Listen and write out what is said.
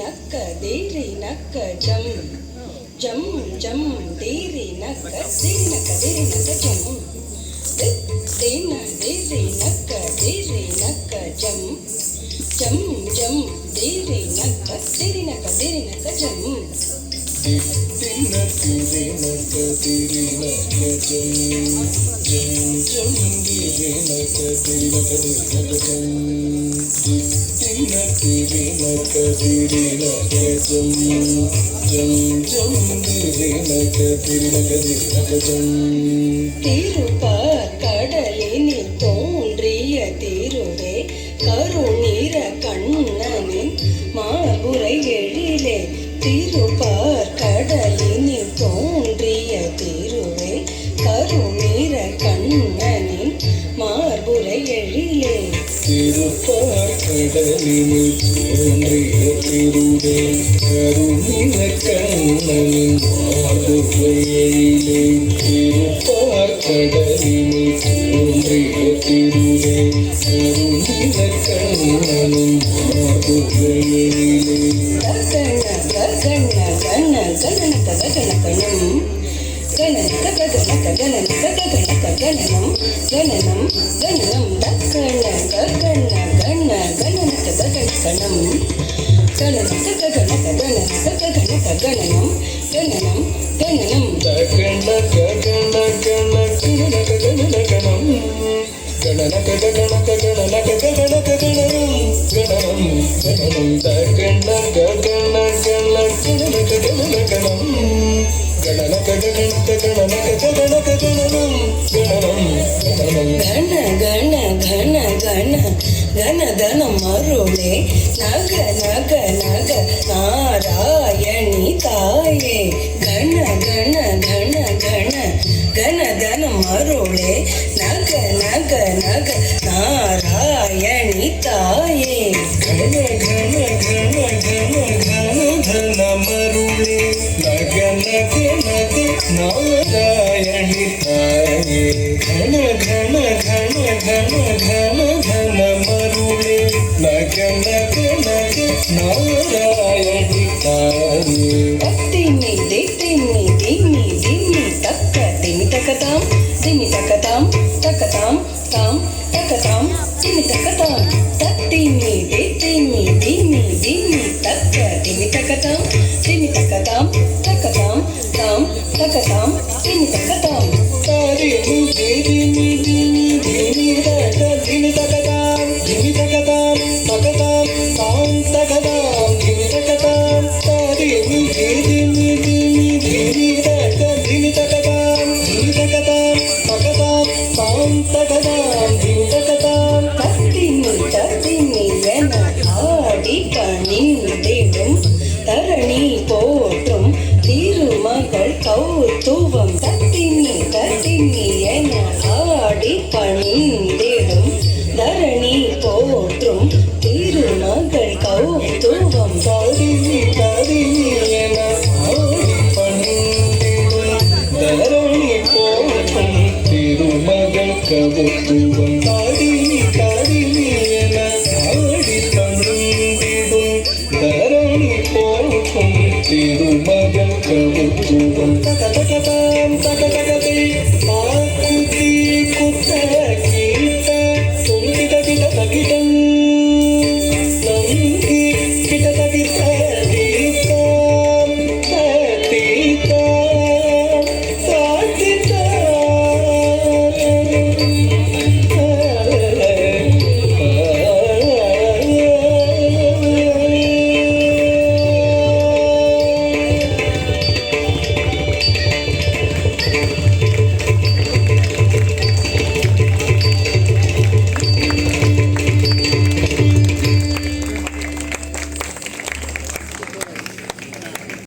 ನಕ್ಕ ದೇರಿ ನಕ್ಕ ಜಂ ಜಂ ಜಂ ದೇರಿ ನಕ್ಕ ದೇರಿ ನಕ್ಕ ಜಂ ದೇನ ದೇರಿ ನಕ್ಕ ಜಂ ಜಂ ಜಂ ದೇರಿ ನಕ್ಕ ಜಂ ದಿನ ತಿರಿ ನಕ ತಿರಿ ನಕ ಜಂ ಜಂ ಜಂ ದಿರಿ ನಕ ತಿರಿ ನಕ ಜಂ ದಿನ ತಿರಿ ನಕ ತಿರಿ ನಕ ಜಂ ಜಂ ಜಂ ದಿರಿ ನಕ ತಿರಿ ನಕ ಜಂ திருப்பார் கடலினில் தோன்றிய திருவே கருநீர கண்ணனின் மார்புரை எழிலே திருப்பார் கடலினில் தோன்றிய திருவே கருநீர கண்ணனின் மார்புரை எழிலே திருப்பார் கடலினில் தோன்றிய திருவே கருநீர கண்ணனின் மார்புரை எழிலே திருப்பார் கடலினில் தோன்றிய திருவே கருநீர கண்ணனின் மார்புரை எழிலே மருளே நக நக நக நாராயணி தாயே கண கண கண கண கண மருளே நக நக நக நாராயணி தாயே கண கண கண கண கண கண மருளே நக நக நக நாராயணி தாயே கண கண கண கண கண கண மருளே நக நக நக நாராயணி தாயே திம்மி திம்மி திம்மி திம்மி தக்க திம்மி தக்கதாம் திம்மி தக்கதாம் தக்கதாம் தாம் தக்கதாம் திம்மி தக்கதாம் தத்திம்மி திம்மி திம்மி திம்மி தக்க திம்மி தக்கதாம் தக்கதாம் தாம் தக்கதாம் திம்மி தக்கதாம் தாரிமி திம்மி திம்மி திம்மி தக்க திம்மி தக்கதாம் தக்கதாம் தாம் தக்கதாம் திம்மி தக்கதாம் தாரிமி திம்மி திம்மி திம்மி தக்க திம்மி தக்கதாம் தக்கதாம் தாம் தக்கதாம் திம்மி தக்கதாம் தத்திம்மி என ஆடி பணிந்திடும் தரணி போற்றும் திருமகள் கௌத்துவம் தத்திம்மி என ஆடி பணிந்திடும் தரணி போற்றும் திருமகள் கௌத்துவம் தாரிமி என ஆடி பணிந்திடும் தரணி போற்றும் திருமகள் கௌத்துவம் தாரிமி என ஆடி பணிந்திடும் தரணி போற்றும் திருமகள் கௌத்துவம் தக தக தாம் தக தக